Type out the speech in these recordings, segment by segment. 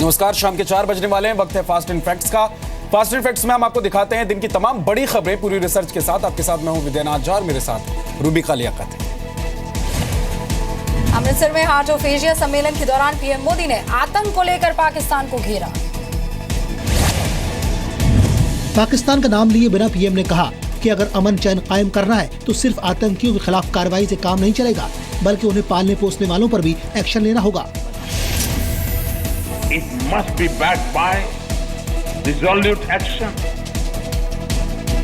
नमस्कार, शाम के 4 बजने वाले हैं। वक्त है फास्ट एंड फैक्ट्स का। फास्ट एंड फैक्ट्स में हम आपको दिखाते हैं दिन की तमाम बड़ी खबरें पूरी रिसर्च के साथ। आपके साथ मैं हूं विद्यानाथ झा और मेरे साथ रूबिका लियाकत है। अमृतसर में हार्ट ऑफ एशिया सम्मेलन के दौरान पीएम मोदी ने आतंक को लेकर पाकिस्तान को घेरा। पाकिस्तान का नाम लिए बिना पीएम ने कहा कि अगर अमन चैन कायम करना है तो सिर्फ आतंकियों के खिलाफ कार्रवाई से काम नहीं चलेगा, बल्कि उन्हें पालने पोसने वालों पर भी एक्शन लेना होगा। It must be backed by resolute action,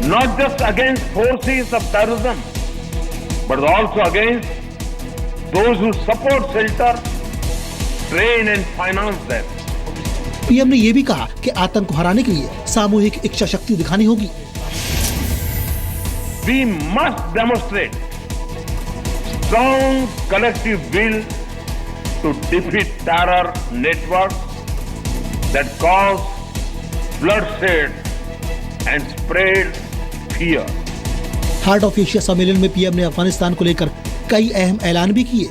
not just against forces of terrorism, but also against those who support, shelter, train and finance them. PM ने ये भी कहा कि आतंक को हराने के लिए सामूहिक इच्छा शक्ति दिखानी होगी। We must demonstrate strong collective will to defeat terror networks that cause bloodshed and spread fear. Heart of Asia सम्मेलन में पीएम ने अफगानिस्तान को लेकर कई अहम ऐलान भी किए।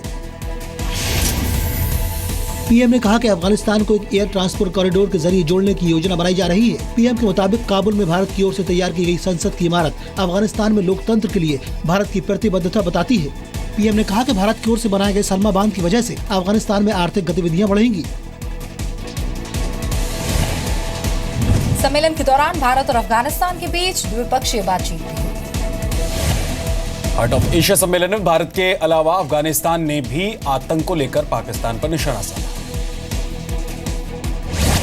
पीएम ने कहा कि अफगानिस्तान को एक एयर ट्रांसपोर्ट कॉरिडोर के जरिए जोड़ने की योजना बनाई जा रही है। पीएम के मुताबिक काबुल में भारत की ओर से तैयार की गई संसद की इमारत अफगानिस्तान में लोकतंत्र के लिए भारत की प्रतिबद्धता बताती है। पीएम ने कहा कि भारत की ओर से बनाए गए सलमा बांध की वजह से अफगानिस्तान में आर्थिक गतिविधियां बढ़ेंगी। सम्मेलन के दौरान भारत और अफगानिस्तान के बीच द्विपक्षीय बातचीत हुई। हार्ट ऑफ एशिया सम्मेलन में भारत के अलावा अफगानिस्तान ने भी आतंक को लेकर पाकिस्तान पर निशाना साधा।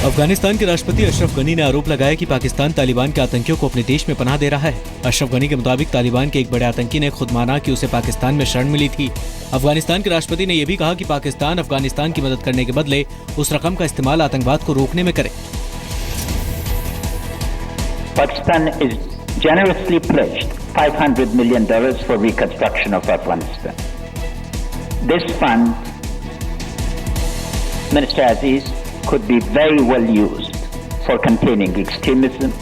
अफगानिस्तान के राष्ट्रपति अशरफ गनी ने आरोप लगाया कि पाकिस्तान तालिबान के आतंकियों को अपने देश में पनाह दे रहा है। अशरफ गनी के मुताबिक तालिबान के एक बड़े आतंकी ने खुद माना कि उसे पाकिस्तान में शरण मिली थी। अफगानिस्तान के राष्ट्रपति ने यह भी कहा कि पाकिस्तान अफगानिस्तान की मदद करने के बदले उस रकम का इस्तेमाल आतंकवाद को रोकने में करे। Pakistan is generously pledged $500 million for reconstruction of Afghanistan. This fund, Minister Aziz, could be very well used for containing extremism.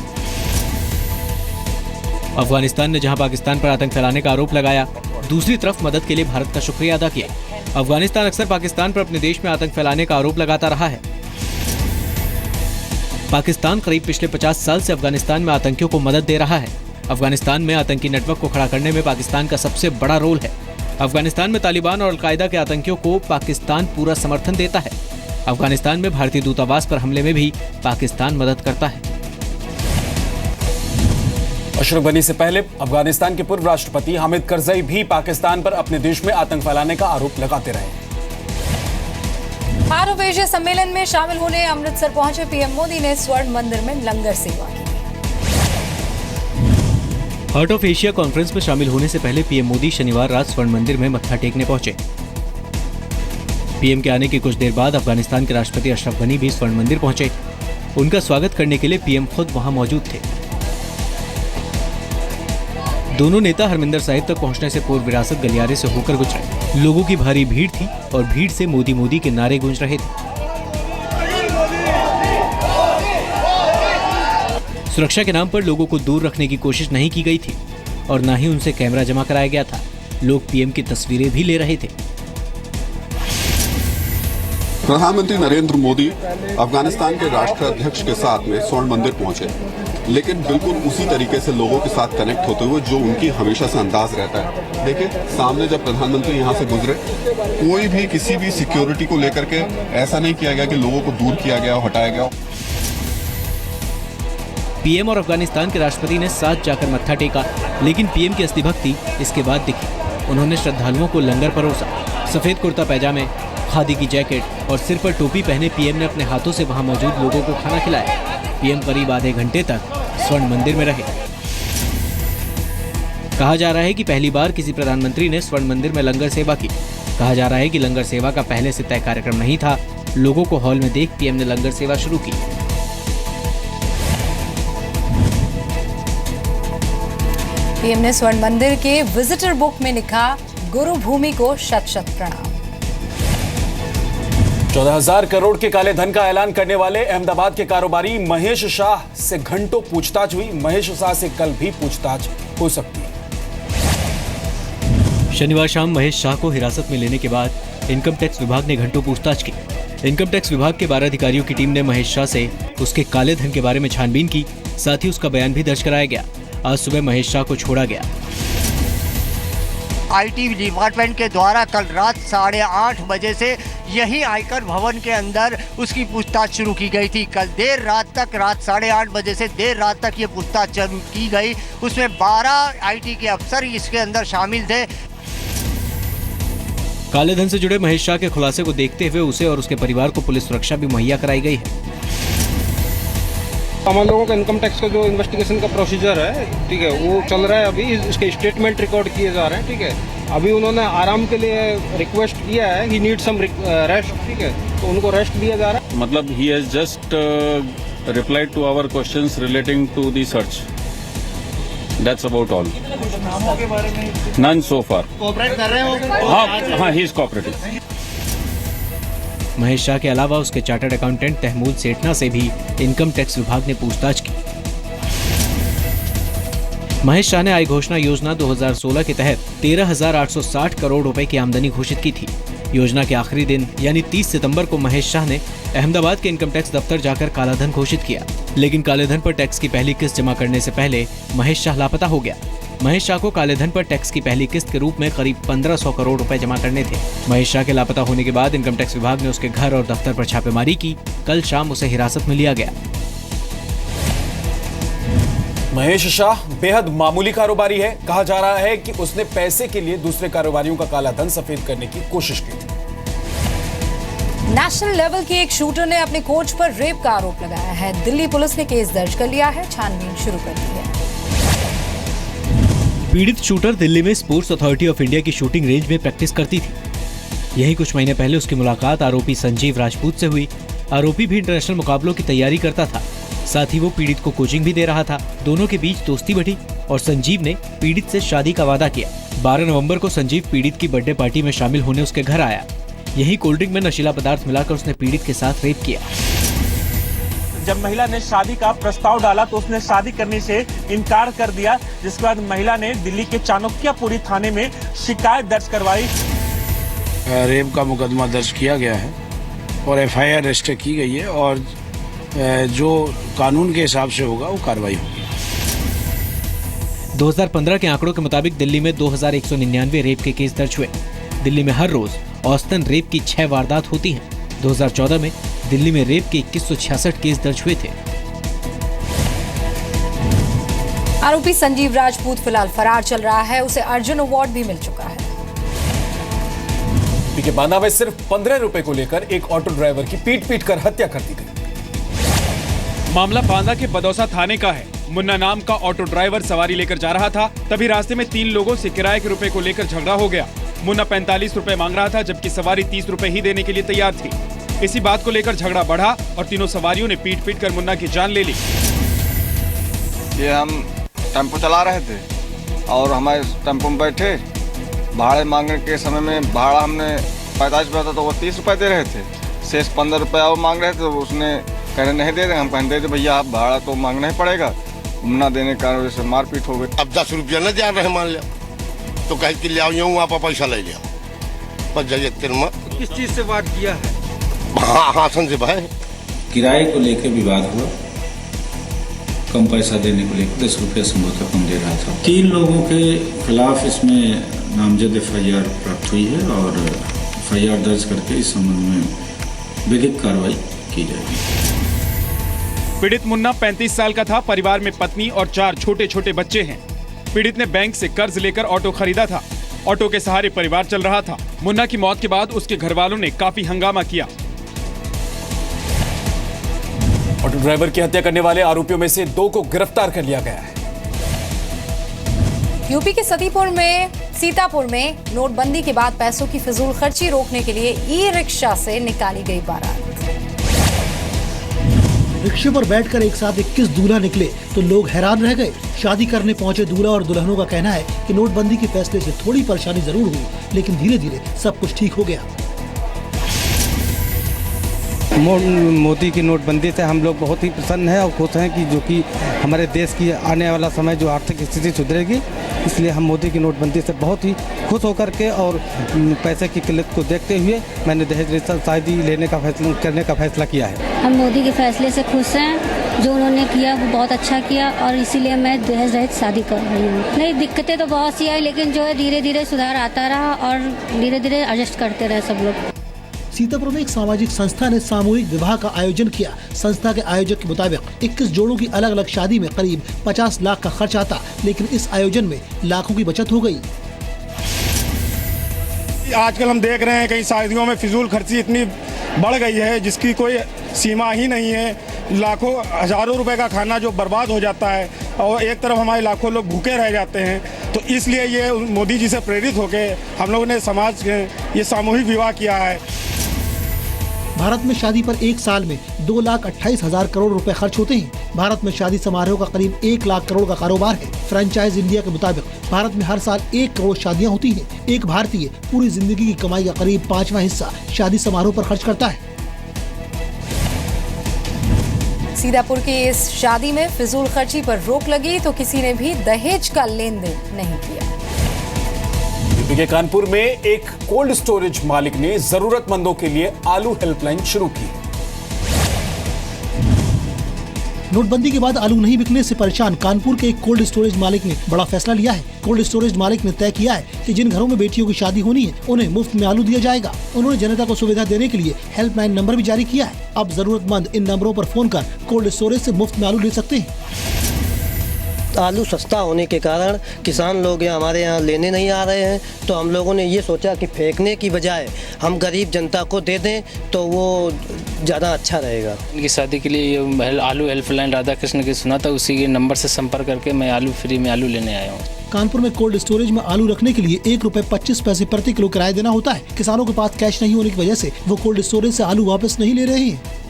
Afghanistan ने जहां पाकिस्तान पर आतंक फैलाने का आरोप लगाया, दूसरी तरफ मदद के लिए भारत का शुक्रिया अदा किया। अफगानिस्तान अक्सर पाकिस्तान पर अपने देश में आतंक फैलाने का आरोप लगाता रहा है। पाकिस्तान करीब पिछले 50 साल से अफगानिस्तान में आतंकियों को मदद दे रहा है। अफगानिस्तान में आतंकी नेटवर्क को खड़ा करने में पाकिस्तान का सबसे बड़ा रोल है। अफगानिस्तान में तालिबान और अलकायदा के आतंकियों को पाकिस्तान पूरा समर्थन देता है। अफगानिस्तान में भारतीय दूतावास पर हमले में भी पाकिस्तान मदद करता है। अशरफ गनी से पहले अफगानिस्तान के पूर्व राष्ट्रपति हामिद करजई भी पाकिस्तान पर अपने देश में आतंक फैलाने का आरोप लगाते रहे। हार्ट ऑफ एशिया सम्मेलन में शामिल होने अमृतसर पहुंचे पीएम मोदी ने स्वर्ण मंदिर में लंगर सेवा की। हार्ट ऑफ एशिया कॉन्फ्रेंस में शामिल होने से पहले पीएम मोदी शनिवार रात स्वर्ण मंदिर में मत्था टेकने पहुंचे। पीएम के आने के कुछ देर बाद अफगानिस्तान के राष्ट्रपति अशरफ गनी भी स्वर्ण मंदिर पहुंचे। उनका स्वागत करने के लिए पीएम खुद वहां मौजूद थे। दोनों नेता हरमिंदर साहिब तक पहुंचने से पूर्व विरासत गलियारे से होकर गुजरे। लोगों की भारी भीड़ थी और भीड़ से मोदी मोदी के नारे गूंज रहे थे। सुरक्षा के नाम पर लोगों को दूर रखने की कोशिश नहीं की गई थी और न ही उनसे कैमरा जमा कराया गया था। लोग पीएम की तस्वीरें भी ले रहे थे। प्रधानमंत्री नरेंद्र मोदी अफगानिस्तान के राष्ट्राध्यक्ष के साथ में स्वर्ण मंदिर पहुंचे, लेकिन बिल्कुल उसी तरीके से लोगों के साथ कनेक्ट होते हुए जो उनकी हमेशा से अंदाज रहता है। देखिए, सामने जब प्रधानमंत्री यहां से गुजरे, कोई भी किसी भी सिक्योरिटी को लेकर के ऐसा नहीं किया गया कि लोगों को दूर किया गया, हटाया गया। पीएम और अफगानिस्तान के राष्ट्रपति ने साथ जाकर मत्था टेका, लेकिन पीएम की असली भक्ति इसके बाद दिखी। उन्होंने श्रद्धालुओं को लंगर परोसा। सफेद कुर्ता पैजामे, खादी की जैकेट और सिर पर टोपी पहने पीएम ने अपने हाथों से वहां मौजूद लोगों को खाना खिलाया। पीएम करीब आधे घंटे तक स्वर्ण मंदिर में रहे। कहा जा रहा है कि पहली बार किसी प्रधानमंत्री ने स्वर्ण मंदिर में लंगर सेवा की। कहा जा रहा है कि लंगर सेवा का पहले से तय कार्यक्रम नहीं था। लोगों को हॉल में देख पीएम ने लंगर सेवा शुरू की। पीएम ने स्वर्ण मंदिर के विजिटर बुक में लिखा, गुरु भूमि को शत शत प्रणाम। 14,000 करोड़ के काले धन का ऐलान करने वाले अहमदाबाद के कारोबारी महेश शाह से घंटों पूछताछ हुई। महेश शाह से कल भी पूछताछ हो सकती है। शनिवार शाम महेश शाह को हिरासत में लेने के बाद इनकम टैक्स विभाग ने घंटों पूछताछ की। इनकम टैक्स विभाग के 12 अधिकारियों की टीम ने महेश शाह से उसके काले धन के बारे में छानबीन की, साथ ही उसका बयान भी दर्ज कराया गया। आज सुबह महेश शाह को छोड़ा गया। आईटी डिपार्टमेंट के द्वारा कल रात 8:30 बजे से यही आयकर भवन के अंदर उसकी पूछताछ शुरू की गई थी। कल देर रात तक, रात 8:30 बजे से देर रात तक ये पूछताछ की गई। उसमें 12 आईटी के अफसर इसके अंदर शामिल थे। काले धन से जुड़े महेश शाह के खुलासे को देखते हुए उसे और उसके परिवार को पुलिस सुरक्षा भी मुहैया कराई गई है। हम लोगों का इनकम टैक्स का जो इन्वेस्टिगेशन का प्रोसीजर है, ठीक है, वो चल रहा है। अभी इसके स्टेटमेंट रिकॉर्ड किए जा रहे हैं, ठीक है। अभी उन्होंने आराम के लिए रिक्वेस्ट किया है, ही नीड सम रेस्ट, ठीक है, तो उनको रेस्ट दिया जा रहा है। मतलब he has just replied to our questions relating to the search. That's about all. None so far. Cooperate कर रहे हो? हाँ, he is cooperating. Mahesh Shah के अलावा उसके चार्टर्ड अकाउंटेंट तहमूद सेठना से भी इनकम टैक्स विभाग ने पूछताछ की। महेश शाह ने आय घोषणा योजना 2016 के तहत 13,860 करोड़ रुपए की आमदनी घोषित की थी। योजना के आखिरी दिन यानी 30 सितंबर को महेश शाह ने अहमदाबाद के इनकम टैक्स दफ्तर जाकर कालाधन घोषित किया, लेकिन कालेधन पर टैक्स की पहली किस्त जमा करने से पहले महेश शाह लापता हो गया। महेश शाह को कालेधन पर टैक्स की पहली किस्त के रूप में करीब 1500 करोड़ रुपए जमा करने थे। महेश शाह के लापता होने के बाद इनकम टैक्स विभाग ने उसके घर और दफ्तर पर छापेमारी की। कल शाम उसे हिरासत में लिया गया। महेश शाह बेहद मामूली कारोबारी है। कहा जा रहा है कि उसने पैसे के लिए दूसरे कारोबारियों का काला धन सफेद करने की कोशिश की थी। नेशनल लेवल के एक शूटर ने अपने कोच पर रेप का आरोप लगाया है। दिल्ली पुलिस ने केस दर्ज कर लिया है, छानबीन शुरू कर दी है। पीड़ित शूटर दिल्ली में स्पोर्ट्स अथॉरिटी ऑफ इंडिया की शूटिंग रेंज में प्रैक्टिस करती थी। यही कुछ महीने पहले उसकी मुलाकात आरोपी संजीव राजपूत से हुई। आरोपी भी इंटरनेशनल मुकाबलों की तैयारी करता था, साथ ही वो पीड़ित को कोचिंग भी दे रहा था। दोनों के बीच दोस्ती बढ़ी और संजीव ने पीड़ित से शादी का वादा किया। 12 नवंबर को संजीव पीड़ित की बर्थडे पार्टी में शामिल होने उसके घर आया। यही कोल्ड ड्रिंक में नशीला पदार्थ मिलाकर उसने पीड़ित के साथ रेप किया। जब महिला ने शादी का प्रस्ताव डाला तो उसने शादी करने से इनकार कर दिया, जिसके बाद महिला ने दिल्ली के चाणक्यपुरी थाने में शिकायत दर्ज करवाई। रेप का मुकदमा दर्ज किया गया है और एफआईआर रजिस्टर की गई है और जो कानून के हिसाब से होगा वो कार्रवाई होगी। 2015 के आंकड़ों के मुताबिक दिल्ली में 2199 रेप के केस दर्ज हुए। दिल्ली में हर रोज औसतन रेप की 6 वारदात होती हैं। 2014 में दिल्ली में रेप के 2166 केस दर्ज हुए थे। आरोपी संजीव राजपूत फिलहाल फरार चल रहा है। उसे अर्जुन अवार्ड भी मिल चुका है। यूपी के बांदा में सिर्फ 15 रुपए को लेकर एक ऑटो ड्राइवर की पीट कर हत्या कर दी गई। मामला बांदा के बदौसा थाने का है। मुन्ना नाम का ऑटो ड्राइवर सवारी लेकर जा रहा था, तभी रास्ते में 3 लोगों से किराए के रुपए को लेकर झगड़ा हो गया। मुन्ना 45 रुपए मांग रहा था, जबकि सवारी 30 रुपए ही देने के लिए तैयार थी। इसी बात को लेकर झगड़ा बढ़ा और तीनों सवारियों ने पीट कर मुन्ना की जान ले ली। ये हम टेम्पो चला रहे थे और हमारे टेम्पो में बैठे, भाड़े मांगने के समय में भाड़ा हमने 45 रुपया था तो वो 30 रुपये दे रहे थे। शेष 15 रुपया वो मांग रहे थे, तो उसने कह रहे नहीं दे रहे। हम कहें दे भैया, आप भाड़ा तो मांगना ही पड़ेगा। ना देने का वजह से मारपीट हो गई। अब 10 रुपया न जा रहे मान लिया तो कह के ले आओ, यूँ आप पैसा ले लिया बस जाइए। किस चीज से बात किया है? हाँ, संजीव भाई किराए को लेकर विवाद हुआ। कम पैसा देने को लेकर 10 रुपया समझौता कम दे रहा था। 3 लोगों के खिलाफ इसमें नामजद एफआईआर प्राप्त हुई है और एफआईआर दर्ज करके इस संबंध में विधिक कार्रवाई की जाएगी। पीड़ित मुन्ना 35 साल का था। परिवार में पत्नी और 4 छोटे छोटे बच्चे हैं। पीड़ित ने बैंक से कर्ज लेकर ऑटो खरीदा था। ऑटो के सहारे परिवार चल रहा था। मुन्ना की मौत के बाद उसके घर वालों ने काफी हंगामा किया। ऑटो ड्राइवर की हत्या करने वाले आरोपियों में से 2 को गिरफ्तार कर लिया गया है। यूपी के सीतापुर में नोटबंदी के बाद पैसों की फिजूल खर्ची रोकने के लिए ई रिक्शा से निकाली गई बारात। रिक्शे पर बैठकर एक साथ 21 दूल्हा निकले तो लोग हैरान रह गए। शादी करने पहुंचे दूल्हा और दुल्हनों का कहना है कि नोटबंदी के फैसले से थोड़ी परेशानी जरूर हुई, लेकिन धीरे धीरे सब कुछ ठीक हो गया। मोदी की नोटबंदी से हम लोग बहुत ही प्रसन्न हैं और खुश हैं कि जो कि हमारे देश की आने वाला समय जो आर्थिक स्थिति सुधरेगी इसलिए हम मोदी की नोटबंदी से बहुत ही खुश होकर के और पैसे की किल्लत को देखते हुए मैंने दहेज शादी करने का फैसला किया है। हम मोदी के फैसले से खुश हैं, जो उन्होंने किया वो बहुत अच्छा किया और इसीलिए मैं दहेज रहित शादी कर रही हूँ। नहीं, दिक्कतें तो बहुत सी आई, लेकिन जो है धीरे धीरे सुधार आता रहा और धीरे धीरे एडजस्ट करते रहे सब लोग। सीतापुर में एक सामाजिक संस्था ने सामूहिक विवाह का आयोजन किया। संस्था के आयोजक के मुताबिक 21 जोड़ों की अलग अलग शादी में करीब 50 लाख का खर्च आता, लेकिन इस आयोजन में लाखों की बचत हो गई। आजकल हम देख रहे हैं कई शादियों में फिजूल खर्ची इतनी बढ़ गई है जिसकी कोई सीमा ही नहीं है। लाखों हजारों रुपए का खाना जो बर्बाद हो जाता है और एक तरफ हमारे लाखों लोग भूखे रह जाते हैं। तो इसलिए ये मोदी जी से प्रेरित होकर हम लोगों ने समाज के ये सामूहिक विवाह किया है। भारत में शादी पर एक साल में 2,28,000 करोड़ रुपए खर्च होते हैं। भारत में शादी समारोह का करीब 1 लाख करोड़ का कारोबार है। फ्रेंचाइज इंडिया के मुताबिक भारत में हर साल 1 करोड़ शादियां होती हैं। एक भारतीय पूरी जिंदगी की कमाई का करीब 5वां हिस्सा शादी समारोह पर खर्च करता है। सीतापुर की इस शादी में फिजूल खर्ची पर रोक लगी तो किसी ने भी दहेज का लेन देन नहीं किया। यूपी के कानपुर में एक कोल्ड स्टोरेज मालिक ने जरूरतमंदों के लिए आलू हेल्पलाइन शुरू की। नोटबंदी के बाद आलू नहीं बिकने से परेशान कानपुर के एक कोल्ड स्टोरेज मालिक ने बड़ा फैसला लिया है। कोल्ड स्टोरेज मालिक ने तय किया है कि जिन घरों में बेटियों की शादी होनी है उन्हें मुफ्त में आलू दिया जाएगा। उन्होंने जनता को सुविधा देने के लिए हेल्पलाइन नंबर भी जारी किया है। अब जरूरतमंद इन नंबरों पर फोन कर कोल्ड स्टोरेज से मुफ्त में आलू ले सकते हैं। आलू सस्ता होने के कारण किसान लोग हमारे यहाँ लेने नहीं आ रहे हैं, तो हम लोगों ने ये सोचा कि फेंकने की बजाय हम गरीब जनता को दे दें तो वो ज़्यादा अच्छा रहेगा। इनकी शादी के लिए ये आलू हेल्पलाइन राधा कृष्ण की सुना था, उसी के नंबर से संपर्क करके मैं आलू फ्री में आलू लेने आया हूँ। कानपुर में कोल्ड स्टोरेज में आलू रखने के लिए ₹1.25 प्रति किलो किराया देना होता है। किसानों के पास कैश नहीं होने की वजह से वो कोल्ड स्टोरेज से आलू वापस नहीं ले रहे हैं।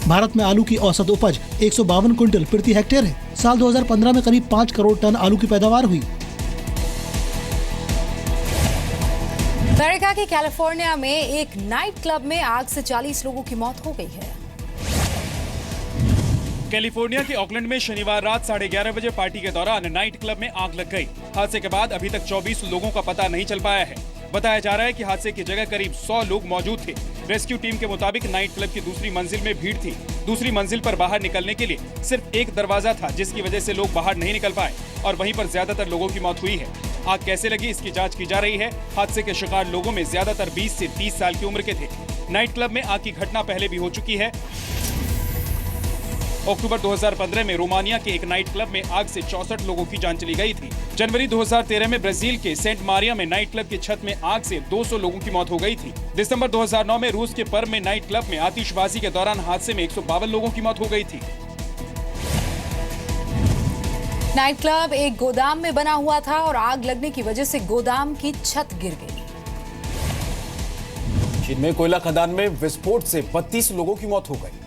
भारत में आलू की औसत उपज 152 क्विंटल प्रति हेक्टेयर है। साल 2015 में करीब 5 करोड़ टन आलू की पैदावार हुई। अमेरिका के कैलिफोर्निया में एक नाइट क्लब में आग से 40 लोगों की मौत हो गई है। कैलिफोर्निया के ऑकलैंड में शनिवार रात 11:30 बजे पार्टी के दौरान नाइट क्लब में आग लग गई। हादसे के बाद अभी तक 24 लोगों का पता नहीं चल पाया है। बताया जा रहा है कि हादसे की जगह करीब 100 लोग मौजूद थे। रेस्क्यू टीम के मुताबिक नाइट क्लब की दूसरी मंजिल में भीड़ थी। दूसरी मंजिल पर बाहर निकलने के लिए सिर्फ एक दरवाजा था, जिसकी वजह से लोग बाहर नहीं निकल पाए और वहीं पर ज्यादातर लोगों की मौत हुई है। आग कैसे लगी इसकी जांच की जा रही है। हादसे के शिकार लोगों में ज्यादातर 20 से 30 साल की उम्र के थे। नाइट क्लब में आग की घटना पहले भी हो चुकी है। अक्टूबर 2015 में रोमानिया के एक नाइट क्लब में आग से 64 लोगों की जान चली गई थी। जनवरी 2013 में ब्राजील के सेंट मारिया में नाइट क्लब की छत में आग से 200 लोगों की मौत हो गई थी। दिसंबर 2009 में रूस के पर्व में नाइट क्लब में आतिशबाजी के दौरान हादसे में 152 लोगों की मौत हो गई थी। नाइट क्लब एक गोदाम में बना हुआ था और आग लगने की वजह से गोदाम की छत गिर गई। चीन में कोयला खदान में विस्फोट से 32 लोगों की मौत हो गई।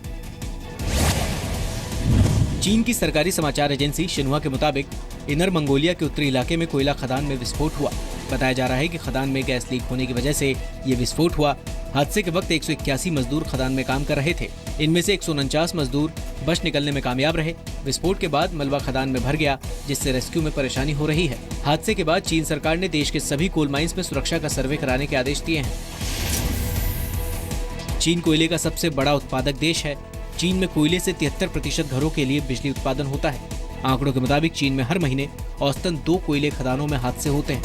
चीन की सरकारी समाचार एजेंसी शिन्हुआ के मुताबिक इनर मंगोलिया के उत्तरी इलाके में कोयला खदान में विस्फोट हुआ। बताया जा रहा है कि खदान में गैस लीक होने की वजह से ये विस्फोट हुआ। हादसे के वक्त 181 मजदूर खदान में काम कर रहे थे। इनमें से 149 मजदूर बच निकलने में कामयाब रहे। विस्फोट के बाद मलबा खदान में भर गया, जिससे रेस्क्यू में परेशानी हो रही है। हादसे के बाद चीन सरकार ने देश के सभी कोल माइंस में सुरक्षा का सर्वे कराने के आदेश दिए हैं। चीन कोयले का सबसे बड़ा उत्पादक देश है। चीन में कोयले से 73% घरों के लिए बिजली उत्पादन होता है। आंकड़ों के मुताबिक चीन में हर महीने औसतन 2 कोयले खदानों में हादसे होते हैं।